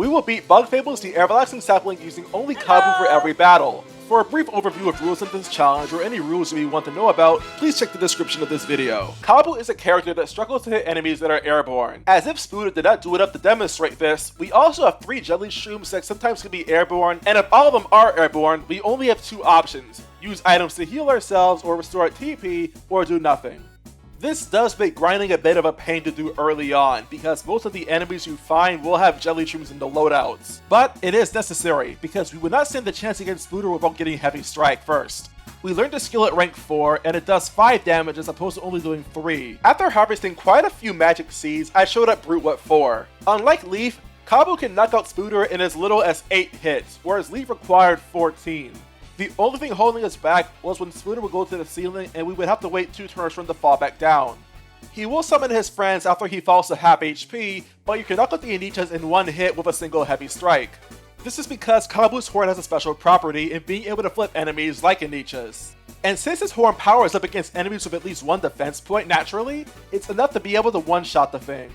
We will beat Bug Fables the Everlasting Sapling using only Kabbu for every battle. For a brief overview of rules in this challenge or any rules you want to know about, please check the description of this video. Kabbu is a character that struggles to hit enemies that are airborne. As if Spooder did not do enough to demonstrate this, we also have 3 jelly shrooms that sometimes can be airborne, and if all of them are airborne, we only have 2 options. Use items to heal ourselves or restore our TP, or do nothing. This does make grinding a bit of a pain to do early on, because most of the enemies you find will have jelly shrooms in the loadouts. But it is necessary, because we would not stand the chance against Spooder without getting Heavy Strike first. We learned the skill at rank 4, and it does 5 damage as opposed to only doing 3. After harvesting quite a few magic seeds, I showed up Brute at 4. Unlike Leif, Kabbu can knock out Spooder in as little as 8 hits, whereas Leif required 14. The only thing holding us back was when Spooder would go to the ceiling and we would have to wait 2 turns for him to fall back down. He will summon his friends after he falls to half HP, but you can knock out the Anichas in 1 hit with a single Heavy Strike. This is because Kabbu's horn has a special property in being able to flip enemies like Anichas. And since his horn powers up against enemies with at least 1 defense point naturally, it's enough to be able to one-shot the thing.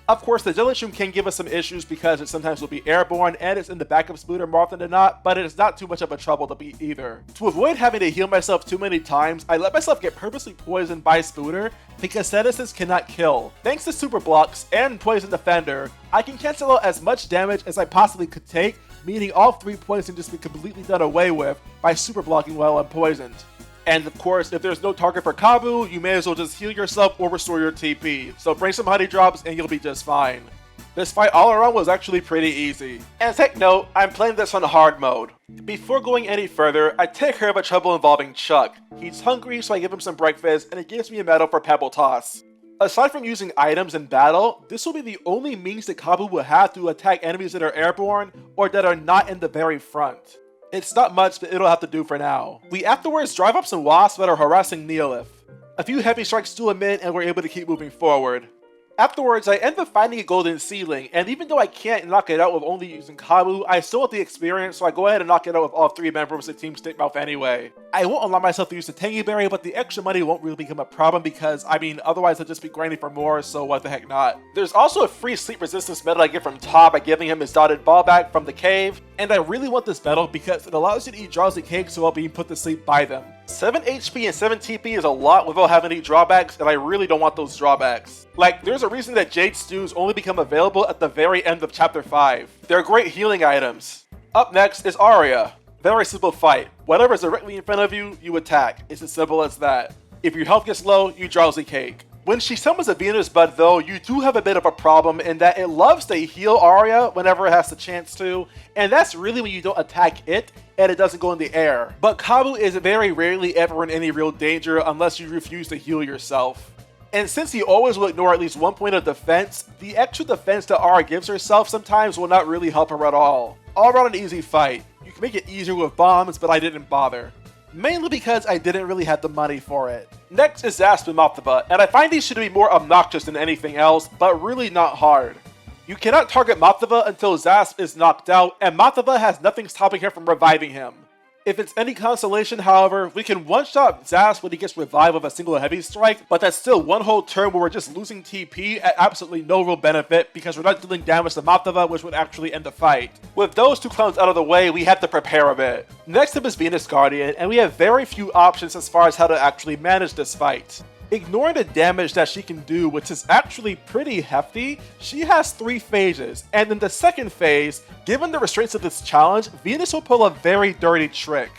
Of course, the jelly shroom can give us some issues because it sometimes will be airborne and it's in the back of Spooder more often than not, but it is not too much of a trouble to beat either. To avoid having to heal myself too many times, I let myself get purposely poisoned by Spooder because Statuses cannot kill. Thanks to Super Blocks and Poison Defender, I can cancel out as much damage as I possibly could take, meaning all 3 points can just be completely done away with by Super Blocking while I'm poisoned. And of course, if there's no target for Kabbu, you may as well just heal yourself or restore your TP, so bring some honey drops and you'll be just fine. This fight all around was actually pretty easy. And take note, I'm playing this on hard mode. Before going any further, I take care of a trouble involving Chuck. He's hungry, so I give him some breakfast and it gives me a medal for Pebble Toss. Aside from using items in battle, this will be the only means that Kabbu will have to attack enemies that are airborne or that are not in the very front. It's not much, but it'll have to do for now. We afterwards drive up some wasps that are harassing Neolith. A few heavy strikes to him in and we're able to keep moving forward. Afterwards, I end up finding a golden ceiling, and even though I can't knock it out with only using Kabbu, I still have the experience, so I go ahead and knock it out with all 3 members of Team Stickmouth anyway. I won't allow myself to use the Tangy Berry, but the extra money won't really become a problem because, otherwise I'd just be grinding for more, so what the heck not. There's also a free sleep resistance medal I get from Todd by giving him his dotted ball back from the cave, and I really want this medal because it allows you to eat drowsy cakes while being put to sleep by them. 7 HP and 7 TP is a lot without having any drawbacks, and I really don't want those drawbacks. Like, there's a reason that Jade Stews only become available at the very end of Chapter 5. They're great healing items. Up next is Aria. Very simple fight. Whatever is directly in front of you, you attack. It's as simple as that. If your health gets low, you drowsy cake. When she summons a Venus Bud though, you do have a bit of a problem in that it loves to heal Aria whenever it has the chance to, and that's really when you don't attack it and it doesn't go in the air. But Kabbu is very rarely ever in any real danger unless you refuse to heal yourself. And since he always will ignore at least 1 point of defense, the extra defense that Aria gives herself sometimes will not really help her at all. All around an easy fight. You can make it easier with bombs, but I didn't bother. Mainly because I didn't really have the money for it. Next is Zasp and Mothaba, and I find these should be more obnoxious than anything else, but really not hard. You cannot target Mothaba until Zasp is knocked out, and Mothaba has nothing stopping her from reviving him. If it's any consolation, however, we can one-shot Zasp when he gets revived with a single heavy strike, but that's still 1 whole turn where we're just losing TP at absolutely no real benefit because we're not dealing damage to Mothaba, which would actually end the fight. With those 2 clowns out of the way, we have to prepare a bit. Next up is Venus Guardian, and we have very few options as far as how to actually manage this fight. Ignoring the damage that she can do, which is actually pretty hefty, she has 3 phases, and in the second phase, given the restraints of this challenge, Venus will pull a very dirty trick.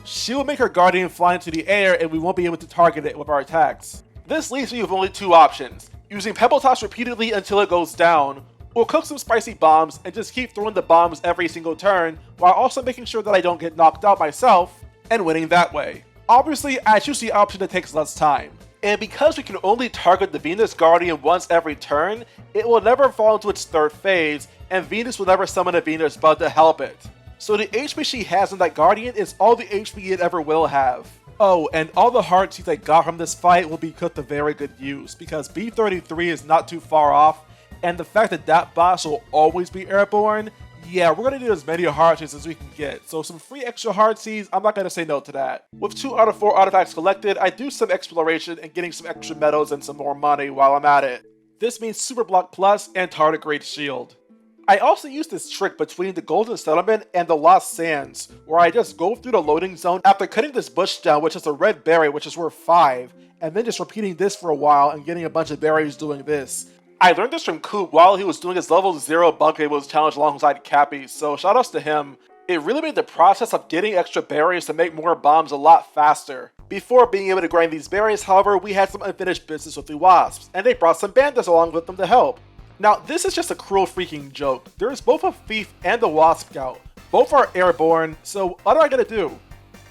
She will make her Guardian fly into the air and we won't be able to target it with our attacks. This leaves me with only 2 options, using Pebble Toss repeatedly until it goes down, or cook some spicy bombs and just keep throwing the bombs every single turn, while also making sure that I don't get knocked out myself, and winning that way. Obviously, I choose the option that takes less time. And because we can only target the Venus Guardian once every turn, it will never fall into its 3rd phase, and Venus will never summon a Venus Bud to help it. So the HP she has on that Guardian is all the HP it ever will have. Oh, and all the heart seeds I got from this fight will be put to very good use, because B33 is not too far off, and the fact that that boss will always be airborne, yeah, we're gonna need as many heart seeds as we can get, so some free extra heart seeds, I'm not gonna say no to that. With 2 out of 4 artifacts collected, I do some exploration and getting some extra medals and some more money while I'm at it. This means Super Block Plus and Tardigrade Shield. I also use this trick between the Golden Settlement and the Lost Sands, where I just go through the loading zone after cutting this bush down, which is a red berry, which is worth 5, and then just repeating this for a while and getting a bunch of berries doing this. I learned this from Coop while he was doing his level 0 Bug Fables challenge alongside Cappy, so shoutouts to him. It really made the process of getting extra berries to make more bombs a lot faster. Before being able to grind these berries, however, we had some unfinished business with the wasps, and they brought some bandits along with them to help. Now, this is just a cruel freaking joke. There is both a thief and a wasp scout. Both are airborne, so what am I gonna do?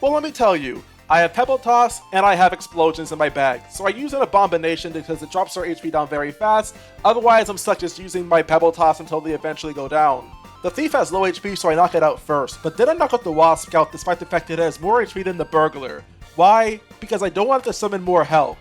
Well, let me tell you. I have Pebble Toss, and I have Explosions in my bag, so I use an Abomination because it drops their HP down very fast, otherwise I'm stuck just using my Pebble Toss until they eventually go down. The Thief has low HP, so I knock it out first, but then I knock out the Wasp Scout despite the fact that it has more HP than the Burglar. Why? Because I don't want to summon more help.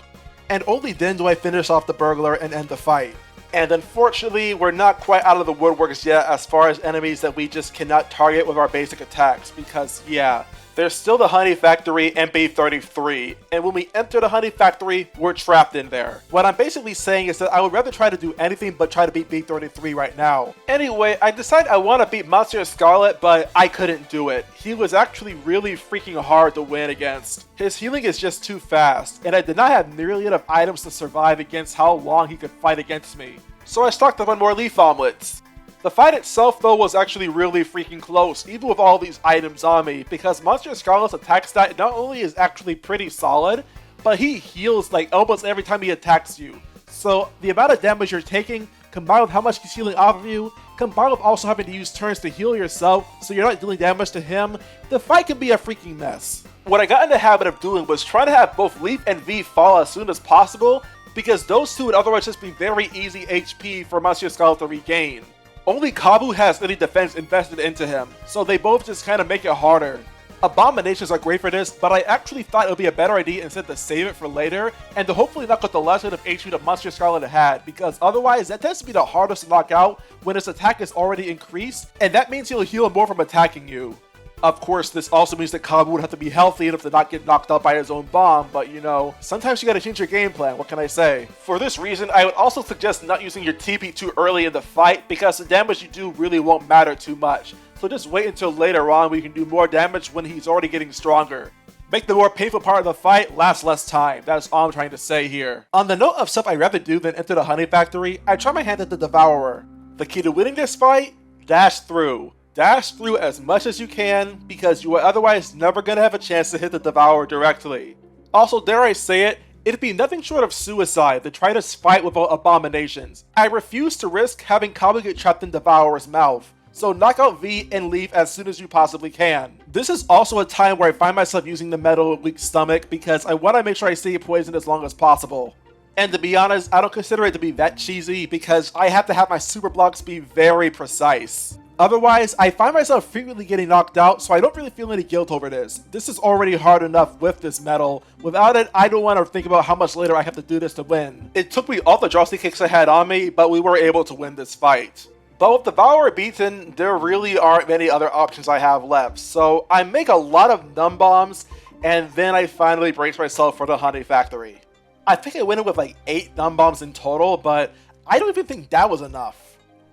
And only then do I finish off the Burglar and end the fight. And unfortunately, we're not quite out of the woodworks yet as far as enemies that we just cannot target with our basic attacks, because yeah, there's still the Honey Factory and B33, and when we enter the Honey Factory, we're trapped in there. What I'm basically saying is that I would rather try to do anything but try to beat B33 right now. Anyway, I decided I want to beat Monsieur Scarlet, but I couldn't do it. He was actually really freaking hard to win against. His healing is just too fast, and I did not have nearly enough items to survive against how long he could fight against me. So I stocked up on more Leif omelets. The fight itself though was actually really freaking close, even with all these items on me, because Monsieur Scarlet's attack stat not only is actually pretty solid, but he heals like almost every time he attacks you. So the amount of damage you're taking, combined with how much he's healing off of you, combined with also having to use turns to heal yourself so you're not dealing damage to him, the fight can be a freaking mess. What I got in the habit of doing was trying to have both Leif and V fall as soon as possible, because those two would otherwise just be very easy HP for Monsieur Scarlet to regain. Only Kabbu has any defense invested into him, so they both just kind of make it harder. Abominations are great for this, but I actually thought it would be a better idea instead to save it for later, and to hopefully knock out the last hit of HP that Monsieur Scarlet had, because otherwise that tends to be the hardest to knock out when his attack is already increased, and that means he'll heal more from attacking you. Of course, this also means that Kabbu would have to be healthy enough to not get knocked out by his own bomb, but you know, sometimes you gotta change your game plan, what can I say? For this reason, I would also suggest not using your TP too early in the fight, because the damage you do really won't matter too much. So just wait until later on when you can do more damage when he's already getting stronger. Make the more painful part of the fight last less time, that's all I'm trying to say here. On the note of stuff I'd rather do than enter the Honey Factory, I try my hand at the Devourer. The key to winning this fight? Dash through. Dash through as much as you can, because you are otherwise never going to have a chance to hit the Devourer directly. Also, dare I say it, it'd be nothing short of suicide to try to fight without abominations. I refuse to risk having Kabbu get trapped in Devourer's mouth, so knock out V and leave as soon as you possibly can. This is also a time where I find myself using the Metal Weak Stomach because I want to make sure I stay poisoned as long as possible. And to be honest, I don't consider it to be that cheesy because I have to have my super blocks be very precise. Otherwise, I find myself frequently getting knocked out, so I don't really feel any guilt over this. This is already hard enough with this medal. Without it, I don't want to think about how much later I have to do this to win. It took me all the Drowsy kicks I had on me, but we were able to win this fight. But with Devourer beaten, there really aren't many other options I have left, so I make a lot of Numb Bombs, and then I finally brace myself for the Honey Factory. I think I went in with like 8 Numb Bombs in total, but I don't even think that was enough.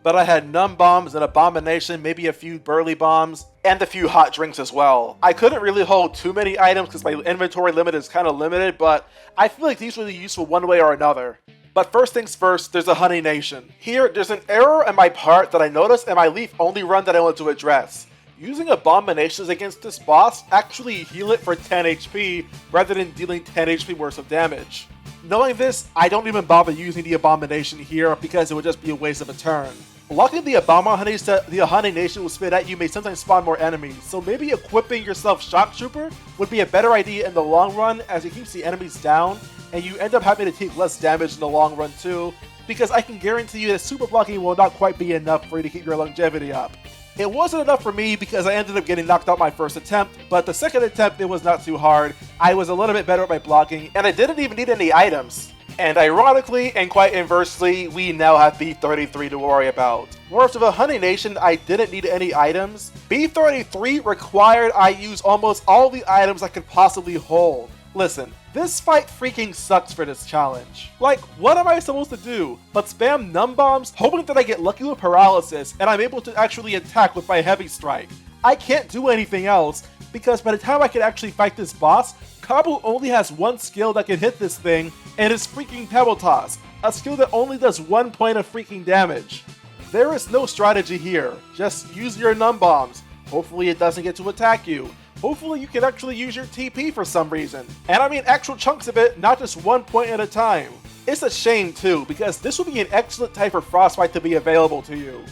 But I had Numb Bombs, an Abomination, maybe a few Burly Bombs, and a few hot drinks as well. I couldn't really hold too many items because my inventory limit is kind of limited, but I feel like these will be useful one way or another. But first things first, there's a Honey Nation. Here, there's an error in my part that I noticed in my Leaf only run that I want to address. Using Abominations against this boss actually heal it for 10 HP rather than dealing 10 HP worth of damage. Knowing this, I don't even bother using the Abomination here because it would just be a waste of a turn. Blocking the Honey Nation will spit at you may sometimes spawn more enemies, so maybe equipping yourself Shock Trooper would be a better idea in the long run as it keeps the enemies down, and you end up having to take less damage in the long run too, because I can guarantee you that super blocking will not quite be enough for you to keep your longevity up. It wasn't enough for me because I ended up getting knocked out my first attempt, but the second attempt it was not too hard. I was a little bit better at my blocking, and I didn't even need any items. And ironically, and quite inversely, we now have B33 to worry about. Whereas with a Honey Nation, I didn't need any items. B33 required I use almost all the items I could possibly hold. Listen, this fight freaking sucks for this challenge. Like, what am I supposed to do but spam numb bombs, hoping that I get lucky with paralysis and I'm able to actually attack with my heavy strike? I can't do anything else, because by the time I can actually fight this boss, Kabbu only has one skill that can hit this thing, and it's freaking Pebble Toss, a skill that only does 1 point of freaking damage. There is no strategy here, just use your numb bombs. Hopefully it doesn't get to attack you. Hopefully you can actually use your TP for some reason. And I mean actual chunks of it, not just 1 point at a time. It's a shame too, because this would be an excellent type for Frostbite to be available to you.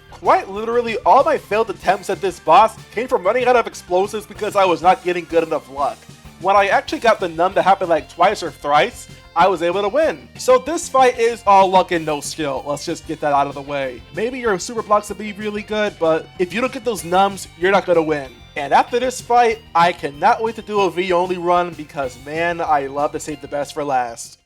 Quite literally, all my failed attempts at this boss came from running out of explosives because I was not getting good enough luck. When I actually got the numb to happen like twice or thrice, I was able to win. So this fight is all luck and no skill. Let's just get that out of the way. Maybe your super blocks will be really good, but if you don't get those numbs, you're not gonna win. And after this fight, I cannot wait to do a V-only run because man, I love to save the best for last.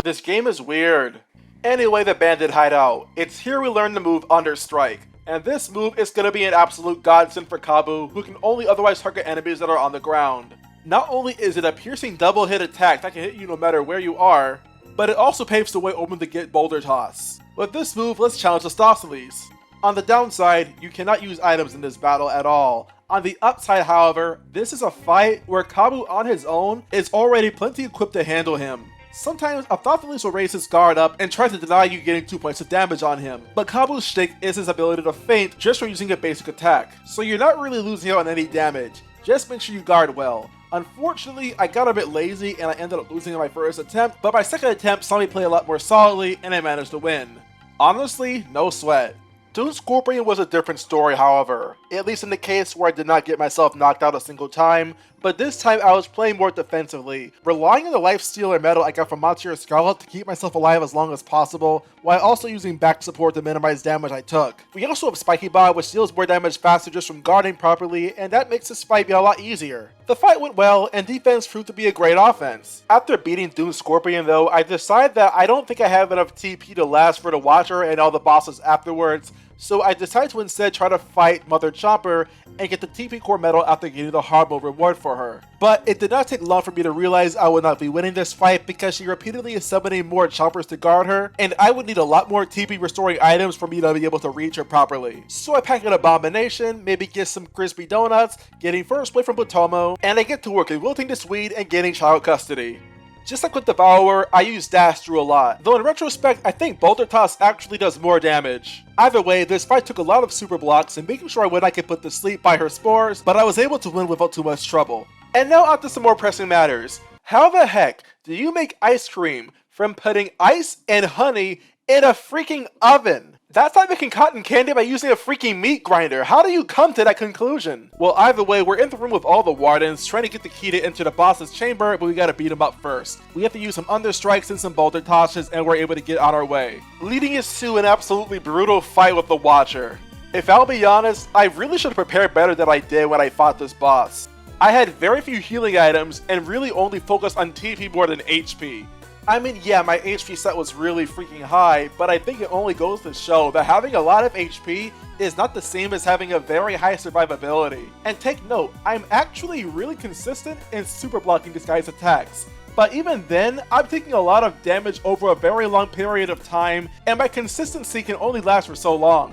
This game is weird. Anyway, the Bandit Hideout. It's here we learn the move Understrike. And this move is going to be an absolute godsend for Kabbu, who can only otherwise target enemies that are on the ground. Not only is it a piercing double hit attack that can hit you no matter where you are, but it also paves the way open to get Boulder Toss. With this move, let's challenge the Stossilies. On the downside, you cannot use items in this battle at all. On the upside, however, this is a fight where Kabbu on his own is already plenty equipped to handle him. Sometimes a Thoughtfulness will raise his guard up and try to deny you getting 2 points of damage on him, but Kabbu's shtick is his ability to feint just from using a basic attack, so you're not really losing out on any damage. Just make sure you guard well. Unfortunately, I got a bit lazy and I ended up losing in my first attempt, but my second attempt saw me play a lot more solidly and I managed to win. Honestly, no sweat. Dune Scorpion was a different story, however, at least in the case where I did not get myself knocked out a single time, but this time I was playing more defensively, relying on the life steal or metal I got from Monsieur Scarlet to keep myself alive as long as possible, while also using back support to minimize damage I took. We also have Spiky Bob, which deals more damage faster just from guarding properly, and that makes this fight be a lot easier. The fight went well, and defense proved to be a great offense. After beating Dune Scorpion though, I decided that I don't think I have enough TP to last for the Watcher and all the bosses afterwards, so I decided to instead try to fight Mother Chomper and get the TP core medal after getting the hard mode reward for her. But it did not take long for me to realize I would not be winning this fight because she repeatedly is summoning more Chompers to guard her, and I would need a lot more TP restoring items for me to be able to reach her properly. So I pack an Abomination, maybe get some crispy donuts, getting first play from Potomo, and I get to work in wilting the Swede and getting child custody. Just like with Devourer, I use Dash through a lot, though in retrospect, I think Boulder Toss actually does more damage. Either way, this fight took a lot of super blocks and making sure I would not get put to sleep by her spores, but I was able to win without too much trouble. And now on to some more pressing matters. How the heck do you make ice cream from putting ice and honey in a freaking oven? That's like making cotton candy by using a freaking meat grinder. How do you come to that conclusion? Well, either way, we're in the room with all the wardens trying to get the key to enter the boss's chamber, but we gotta beat him up first. We have to use some understrikes and some boulder tosses, and we're able to get on our way, leading us to an absolutely brutal fight with the Watcher. If I'll be honest, I really should have prepared better than I did when I fought this boss. I had very few healing items and really only focused on TP more than HP. I mean, yeah, my HP set was really freaking high, but I think it only goes to show that having a lot of HP is not the same as having a very high survivability. And take note, I'm actually really consistent in super blocking this guy's attacks. But even then, I'm taking a lot of damage over a very long period of time, and my consistency can only last for so long.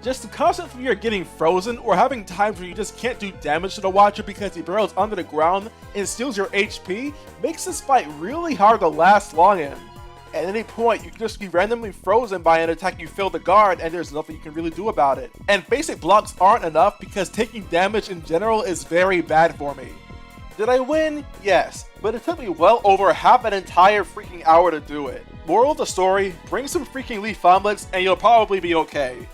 Just to constantly you're getting frozen or having times where you just can't do damage to the Watcher because he burrows under the ground and steals your HP makes this fight really hard to last long in. At any point, you can just be randomly frozen by an attack you fail to guard and there's nothing you can really do about it. And basic blocks aren't enough because taking damage in general is very bad for me. Did I win? Yes, but it took me well over half an entire freaking hour to do it. Moral of the story, bring some freaking Leif omelets and you'll probably be okay.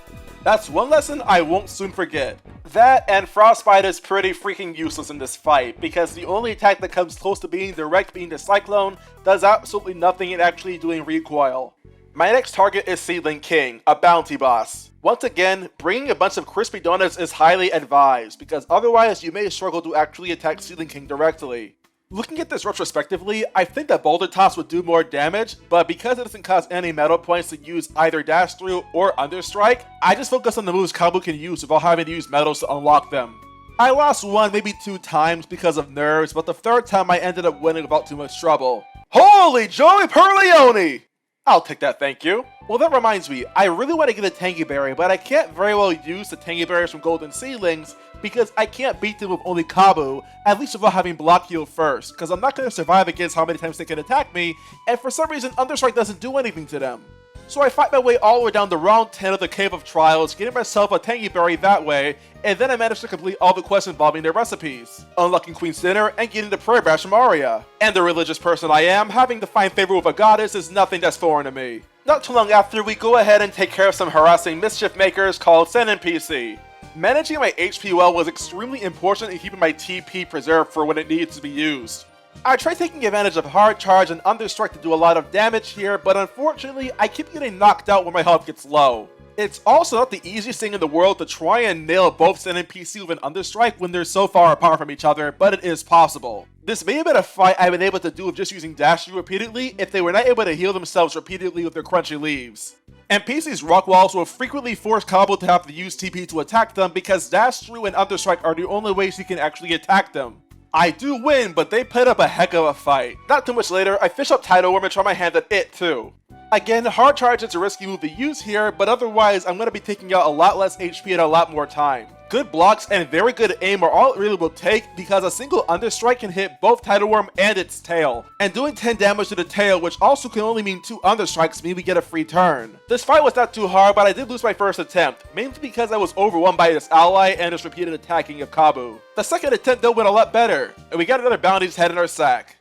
That's one lesson I won't soon forget. That and Frostbite is pretty freaking useless in this fight, because the only attack that comes close to being direct being the Cyclone does absolutely nothing in actually doing recoil. My next target is Seedling King, a bounty boss. Once again, bringing a bunch of crispy donuts is highly advised, because otherwise you may struggle to actually attack Seedling King directly. Looking at this retrospectively, I think that Boulder Toss would do more damage, but because it doesn't cost any metal points to use either Dash Through or Understrike, I just focus on the moves Kabbu can use without having to use metals to unlock them. I lost one, maybe 2 times because of nerves, but the 3rd time I ended up winning without too much trouble. Holy Joey Perleone! I'll take that, thank you. Well, that reminds me, I really want to get a Tangy Berry, but I can't very well use the Tangy Berries from Golden Seedlings because I can't beat them with only Kabbu, at least without having Block Heal first, because I'm not going to survive against how many times they can attack me, and for some reason Understrike doesn't do anything to them. So I fight my way all the way down to round 10 of the Cave of Trials, getting myself a Tangy Berry that way, and then I managed to complete all the quests involving their recipes, unlocking Queen's Dinner and getting the prayer badge from Aria. And the religious person I am, having to find favor with a goddess is nothing that's foreign to me. Not too long after, we go ahead and take care of some harassing mischief makers called Sen NPC. Managing my HP well was extremely important in keeping my TP preserved for when it needed to be used. I tried taking advantage of Hard Charge and Understrike to do a lot of damage here, but unfortunately I keep getting knocked out when my health gets low. It's also not the easiest thing in the world to try and nail both Sen and PC with an Understrike when they're so far apart from each other, but it is possible. This may have been a fight I've been able to do with just using Dash Through repeatedly if they were not able to heal themselves repeatedly with their crunchy leaves. And PC's rock walls will frequently force Kabbu to have to use TP to attack them because Dash Through and Understrike are the only ways he can actually attack them. I do win, but they put up a heck of a fight. Not too much later, I fish up Tidal Worm and try my hand at it too. Again, Hard Charge is a risky move to use here, but otherwise I'm going to be taking out a lot less HP and a lot more time. Good blocks and very good aim are all it really will take because a single Understrike can hit both Tidal Worm and its tail. And doing 10 damage to the tail, which also can only mean 2 Understrikes, mean we get a free turn. This fight was not too hard, but I did lose my first attempt, mainly because I was overwhelmed by this ally and its repeated attacking of Kabbu. The second attempt though went a lot better, and we got another bounties head in our sack.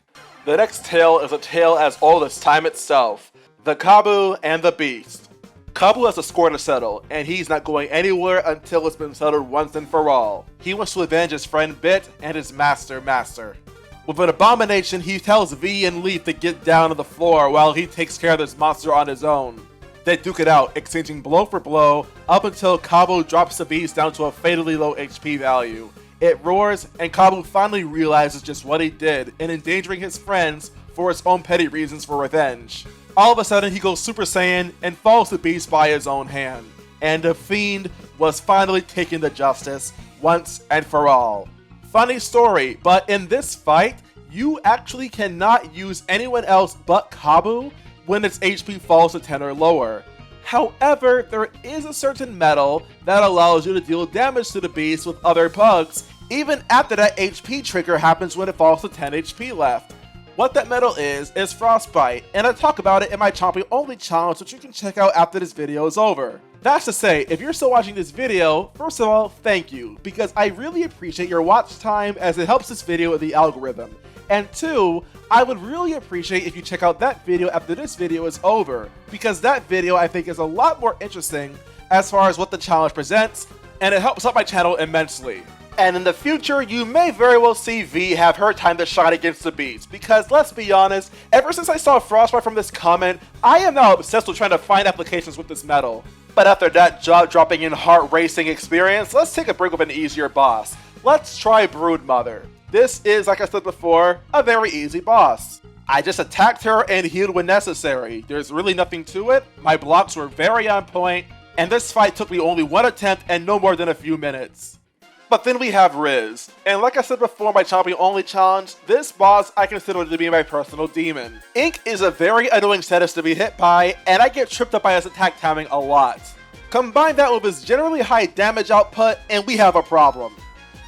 The next tale is a tale as old as time itself. The Kabbu and the Beast. Kabbu has a score to settle, and he's not going anywhere until it's been settled once and for all. He wants to avenge his friend Bit and his master. With an abomination, he tells V and Leif to get down on the floor while he takes care of this monster on his own. They duke it out, exchanging blow for blow, up until Kabbu drops the beast down to a fatally low HP value. It roars, and Kabbu finally realizes just what he did in endangering his friends for his own petty reasons for revenge. All of a sudden, he goes Super Saiyan and falls the beast by his own hand. And the Fiend was finally taken to justice, once and for all. Funny story, but in this fight, you actually cannot use anyone else but Kabbu when its HP falls to 10 or lower. However, there is a certain medal that allows you to deal damage to the beast with other bugs, even after that HP trigger happens when it falls to 10 HP left. What that medal is Frostbite, and I talk about it in my Chomping Only challenge, which you can check out after this video is over. That's to say, if you're still watching this video, first of all, thank you, because I really appreciate your watch time as it helps this video with the algorithm. And 2, I would really appreciate if you check out that video after this video is over, because that video I think is a lot more interesting as far as what the challenge presents, and it helps out my channel immensely. And in the future, you may very well see V have her time to shine against the beast, because let's be honest, ever since I saw Frostbite from this comment, I am now obsessed with trying to find applications with this medal. But after that jaw-dropping and heart-racing experience, let's take a break with an easier boss. Let's try Broodmother. This is, like I said before, a very easy boss. I just attacked her and healed when necessary. There's really nothing to it, my blocks were very on point, and this fight took me only 1 attempt and no more than a few minutes. But then we have Riz, and like I said before in my Chomping Only challenge, this boss I consider to be my personal demon. Ink is a very annoying status to be hit by, and I get tripped up by his attack timing a lot. Combine that with his generally high damage output, and we have a problem.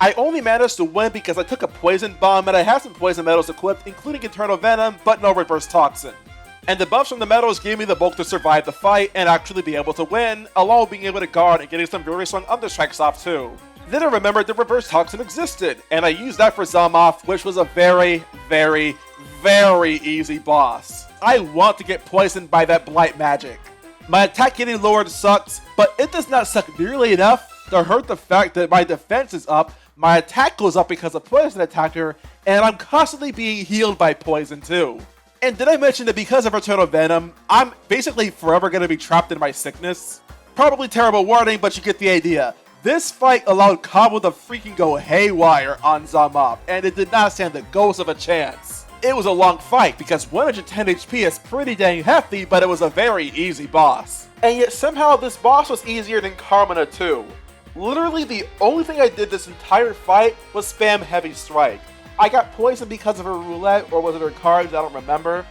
I only managed to win because I took a Poison Bomb, and I have some Poison Medals equipped, including Eternal Venom, but no Reverse Toxin. And the buffs from the medals gave me the bulk to survive the fight and actually be able to win, along with being able to guard and getting some very strong Understrikes off too. Then I remembered the Reverse Toxin existed, and I used that for Zamoth, which was a very, very, very easy boss. I want to get poisoned by that Blight magic. My attack getting lowered sucks, but it does not suck nearly enough to hurt the fact that my defense is up, my attack goes up because of Poison Attacker, and I'm constantly being healed by poison too. And did I mention that because of Eternal Venom, I'm basically forever going to be trapped in my sickness? Probably terrible wording, but you get the idea. This fight allowed Kabbu to freaking go haywire on Zamoth, and it did not stand the ghost of a chance. It was a long fight because 110 HP is pretty dang hefty, but it was a very easy boss. And yet somehow this boss was easier than Carmina too. Literally the only thing I did this entire fight was spam Heavy Strike. I got poisoned because of her roulette, or was it her cards, I don't remember.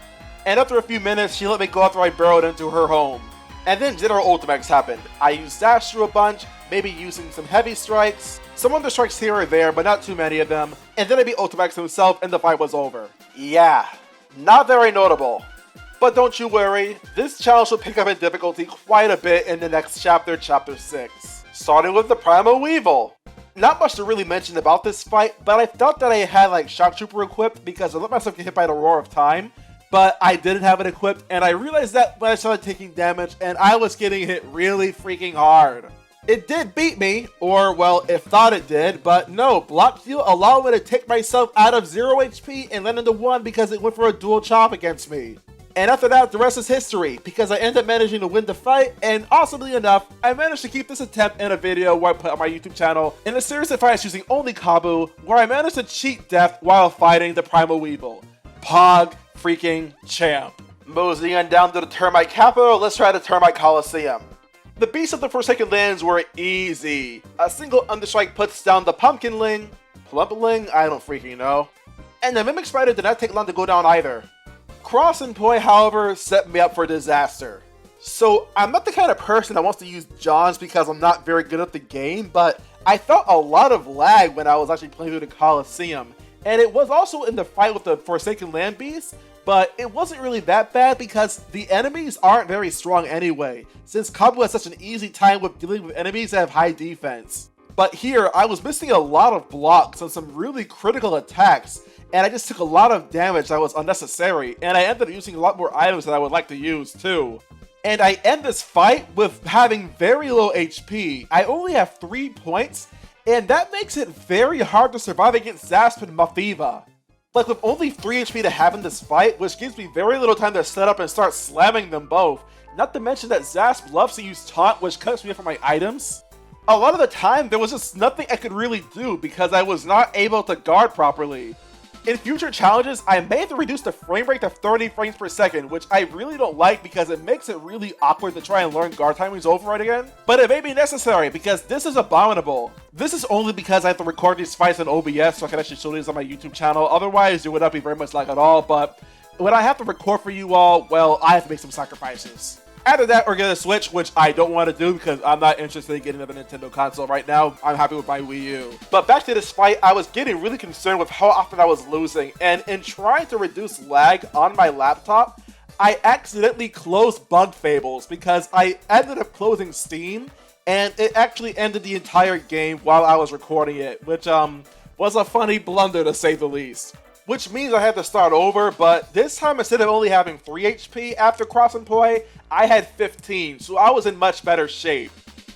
And after a few minutes, she let me go after I burrowed into her home. And then General Ultimax happened. I used Dash through a bunch, maybe using some Heavy Strikes, some other strikes here or there, but not too many of them. And then I beat Ultimax himself and the fight was over. Yeah, not very notable. But don't you worry, this challenge will pick up in difficulty quite a bit in the next chapter, Chapter 6. Starting with the Primal Weevil. Not much to really mention about this fight, but I thought that I had like Shock Trooper equipped because I let myself get hit by the Roar of Time. But I didn't have it equipped, and I realized that when I started taking damage, and I was getting hit really freaking hard. It did beat me, or well, it thought it did, but no, Block Heal allowed me to take myself out of 0 HP and then into 1 because it went for a dual chop against me. And after that, the rest is history, because I ended up managing to win the fight, and awesomely enough, I managed to keep this attempt in a video where I put on my YouTube channel in a series of fights using only Kabbu, where I managed to cheat death while fighting the Primal Weevil. Pog freaking champ. Moseying on down to the Termite capital, let's try the Termite Coliseum. The beasts of the Forsaken Lands were easy. A single understrike puts down the Pumpkinling, Plumpling, I don't freaking know. And the Mimic Spider did not take long to go down either. Cross and Poi, however, set me up for disaster. So I'm not the kind of person that wants to use Johns because I'm not very good at the game, but I felt a lot of lag when I was actually playing through the Coliseum. And it was also in the fight with the Forsaken Land Beast, but it wasn't really that bad because the enemies aren't very strong anyway, since Kabbu has such an easy time with dealing with enemies that have high defense. But here, I was missing a lot of blocks and some really critical attacks, and I just took a lot of damage that was unnecessary, and I ended up using a lot more items that I would like to use too. And I end this fight with having very low HP. I only have 3 points, and that makes it very hard to survive against Zasp and Mafiva. Like with only 3 HP to have in this fight, which gives me very little time to set up and start slamming them both. Not to mention that Zasp loves to use Taunt, which cuts me off from my items. A lot of the time, there was just nothing I could really do because I was not able to guard properly. In future challenges, I may have to reduce the frame rate to 30 frames per second, which I really don't like because it makes it really awkward to try and learn guard timings over and again. But it may be necessary because this is abominable. This is only because I have to record these fights on OBS so I can actually show these on my YouTube channel. Otherwise, it would not be very much lag at all, but when I have to record for you all, well, I have to make some sacrifices. After that, we're gonna switch, which I don't want to do because I'm not interested in getting another Nintendo console right now. I'm happy with my Wii U. But back to this fight, I was getting really concerned with how often I was losing, and in trying to reduce lag on my laptop, I accidentally closed Bug Fables because I ended up closing Steam, and it actually ended the entire game while I was recording it, which was a funny blunder to say the least. Which means I had to start over, but this time instead of only having 3 HP after Cross and Poi, I had 15, so I was in much better shape.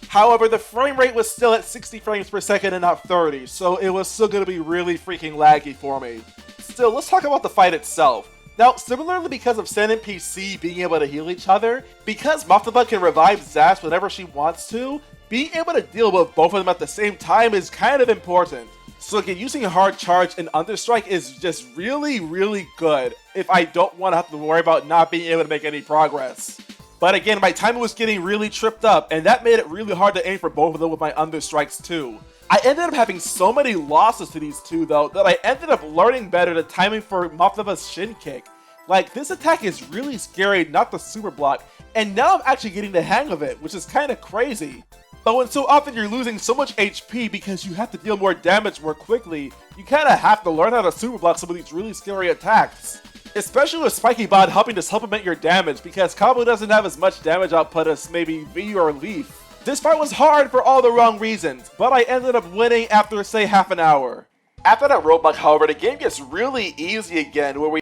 However, the frame rate was still at 60 frames per second and not 30, so it was still going to be really freaking laggy for me. Still, let's talk about the fight itself. Now, similarly because of Sen and PC being able to heal each other, because Mafiva can revive Zasp whenever she wants to, being able to deal with both of them at the same time is kind of important. So again, using a hard charge and understrike is just really, really good if I don't want to have to worry about not being able to make any progress. But again, my timing was getting really tripped up, and that made it really hard to aim for both of them with my understrikes too. I ended up having so many losses to these two though, that I ended up learning better the timing for Mafiva's Shin Kick. Like, this attack is really scary, not the super block, and now I'm actually getting the hang of it, which is kind of crazy. But when so often you're losing so much HP because you have to deal more damage more quickly, you kinda have to learn how to super block some of these really scary attacks. Especially with Spiky Bod helping to supplement your damage because Kabbu doesn't have as much damage output as maybe V or Leif. This fight was hard for all the wrong reasons, but I ended up winning after say half an hour. After that roadblock, however, the game gets really easy again where we...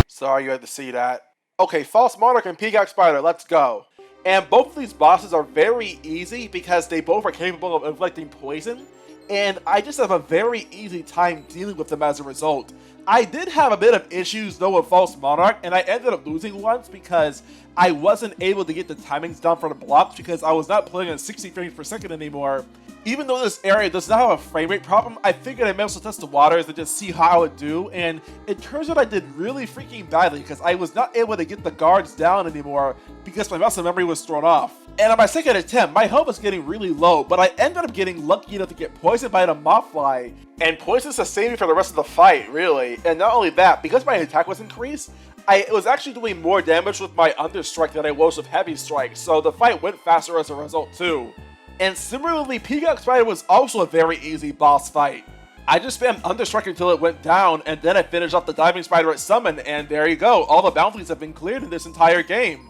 Sorry you had to see that. Okay, False Monarch and Peacock Spider, let's go. And both of these bosses are very easy because they both are capable of inflicting poison, and I just have a very easy time dealing with them as a result. I did have a bit of issues though with False Monarch, and I ended up losing once because I wasn't able to get the timings down for the blocks because I was not playing at 60 frames per second anymore. Even though this area does not have a frame rate problem, I figured I might as well test the waters and just see how I would do, and it turns out I did really freaking badly because I was not able to get the guards down anymore because my muscle memory was thrown off. And on my second attempt, my health was getting really low, but I ended up getting lucky enough to get poisoned by the Mothfly. And poison sustained me for the rest of the fight, really. And not only that, because my attack was increased, I was actually doing more damage with my Understrike than I was with Heavy Strike, so the fight went faster as a result too. And similarly, Peacock Spider was also a very easy boss fight. I just spammed Understrike until it went down, and then I finished off the Diving Spider at Summon, and there you go, all the bounties have been cleared in this entire game.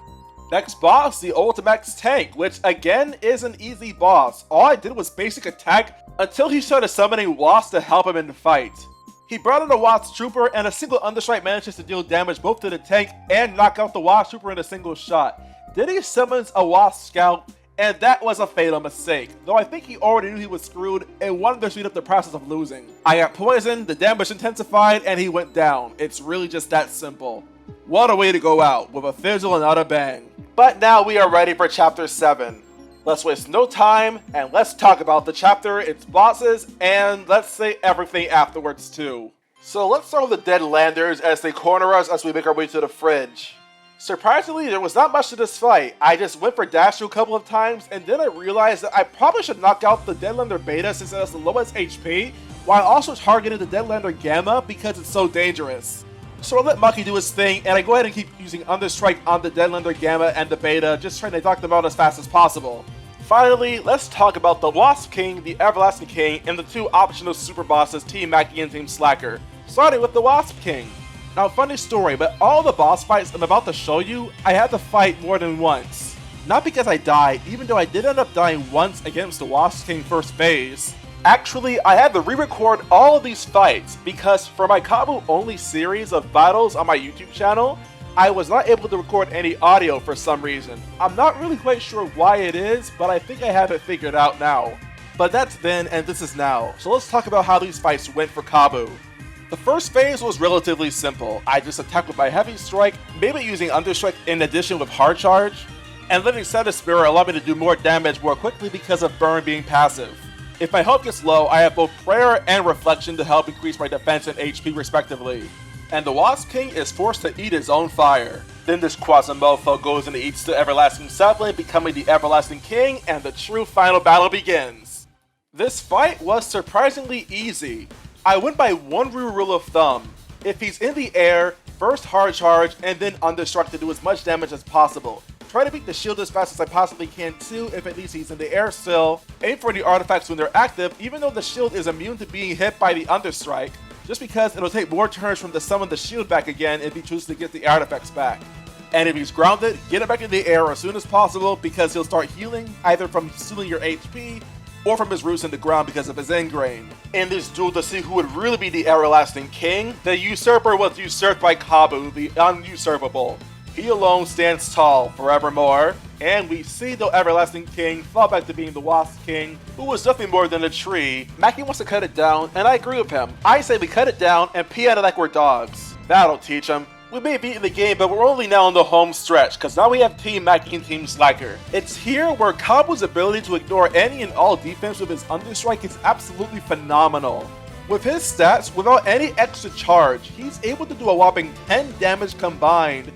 Next boss, the Ultimax Tank, which again is an easy boss. All I did was basic attack until he started summoning Wasp to help him in the fight. He brought in a Wasp Trooper, and a single Understrike manages to deal damage both to the tank and knock out the Wasp Trooper in a single shot. Then he summons a Wasp Scout, and that was a fatal mistake, though I think he already knew he was screwed and wanted to speed up the process of losing. I got poisoned, the damage intensified, and he went down. It's really just that simple. What a way to go out, with a fizzle and not a bang. But now we are ready for Chapter 7. Let's waste no time, and let's talk about the chapter, its bosses, and let's say everything afterwards too. So let's start with the Dead Landers as they corner us as we make our way to the fridge. Surprisingly, there was not much to this fight. I just went for dash a couple of times, and then I realized that I probably should knock out the Deadlander Beta since it has the lowest HP, while also targeting the Deadlander Gamma because it's so dangerous. So I let Maki do his thing, and I go ahead and keep using Understrike on the Deadlander Gamma and the Beta, just trying to knock them out as fast as possible. Finally, let's talk about the Wasp King, the Everlasting King, and the two optional super bosses, Team Maki and Team Slacker. Starting with the Wasp King. Now, funny story, but all the boss fights I'm about to show you, I had to fight more than once. Not because I died, even though I did end up dying once against the Wasp King first phase. Actually, I had to re-record all of these fights because for my Kabbu only series of battles on my YouTube channel, I was not able to record any audio for some reason. I'm not really quite sure why it is, but I think I have it figured out now. But that's then and this is now, so let's talk about how these fights went for Kabbu. The first phase was relatively simple. I just attacked with my Heavy Strike, maybe using Understrike in addition with Hard Charge, and letting Set of Spirit allow me to do more damage more quickly because of Burn being passive. If my health gets low, I have both Prayer and Reflection to help increase my defense and HP respectively. And the Wasp King is forced to eat his own fire. Then this Quasimofo goes and eats the Everlasting Sapling, becoming the Everlasting King, and the true final battle begins. This fight was surprisingly easy. I went by one rule of thumb. If he's in the air, first Hard Charge, and then Understrike to do as much damage as possible. Try to beat the shield as fast as I possibly can too if at least he's in the air still. Aim for the artifacts when they're active, even though the shield is immune to being hit by the Understrike, just because it'll take more turns from to summon the shield back again if he chooses to get the artifacts back. And if he's grounded, get him back in the air as soon as possible because he'll start healing either from stealing your HP or from his roots in the ground because of his ingrain. In this duel to see who would really be the Everlasting King, the Usurper was usurped by Kabbu, the unusurpable. He alone stands tall forevermore, and we see the Everlasting King fall back to being the Wasp King, who was nothing more than a tree. Maki wants to cut it down, and I agree with him. I say we cut it down and pee at it like we're dogs. That'll teach him. We may have beaten the game, but we're only now on the home stretch, cause now we have Team Maki and Team Slacker. It's here where Kabbu's ability to ignore any and all defense with his Understrike is absolutely phenomenal. With his stats, without any extra charge, he's able to do a whopping 10 damage combined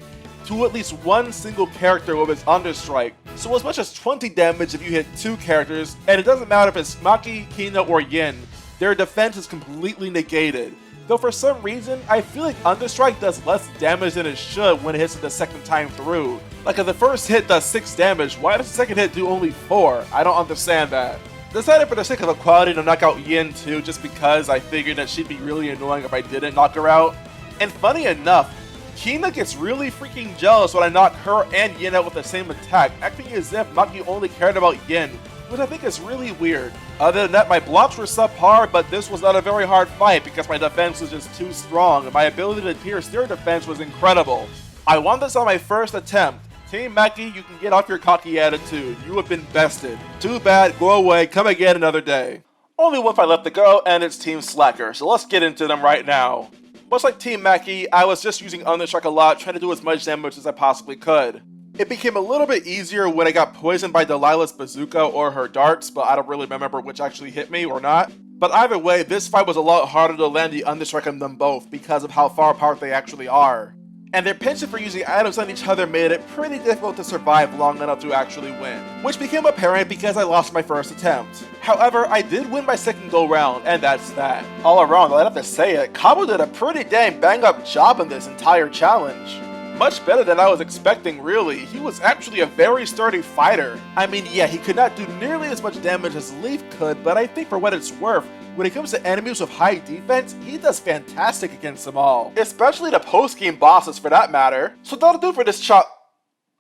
to at least one single character with his Understrike. So as much as 20 damage if you hit two characters, and it doesn't matter if it's Maki, Kina, or Yin, their defense is completely negated. Though for some reason, I feel like Understrike does less damage than it should when it hits it the second time through. Like if the first hit does 6 damage, why does the second hit do only 4? I don't understand that. Decided for the sake of equality to knock out Yin too, just because I figured that she'd be really annoying if I didn't knock her out. And funny enough, Kina gets really freaking jealous when I knock her and Yin out with the same attack, acting as if Maki only cared about Yin, which I think is really weird. Other than that, my blocks were subpar, but this was not a very hard fight because my defense was just too strong, and my ability to pierce their defense was incredible. I won this on my first attempt. Team Maki, you can get off your cocky attitude. You have been bested. Too bad, go away, come again another day. Only one fight left to go, and it's Team Slacker, so let's get into them right now. Much like Team Maki, I was just using Understrike a lot, trying to do as much damage as I possibly could. It became a little bit easier when I got poisoned by Delilah's bazooka or her darts, but I don't really remember which actually hit me or not. But either way, this fight was a lot harder to land the Understrike on them both because of how far apart they actually are. And their penchant for using items on each other made it pretty difficult to survive long enough to actually win, which became apparent because I lost my first attempt. However, I did win my second go round, and that's that. All around, I'd have to say it, Kabbu did a pretty dang bang up job in this entire challenge. Much better than I was expecting, really. He was actually a very sturdy fighter. I mean, yeah, he could not do nearly as much damage as Leif could, but I think for what it's worth, when it comes to enemies with high defense, he does fantastic against them all. Especially the post-game bosses for that matter. So that'll do for this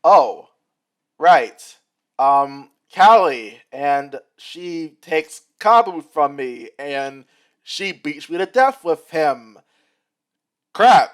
Oh, right. Callie, and she takes Kabbu from me, and she beats me to death with him. Crap.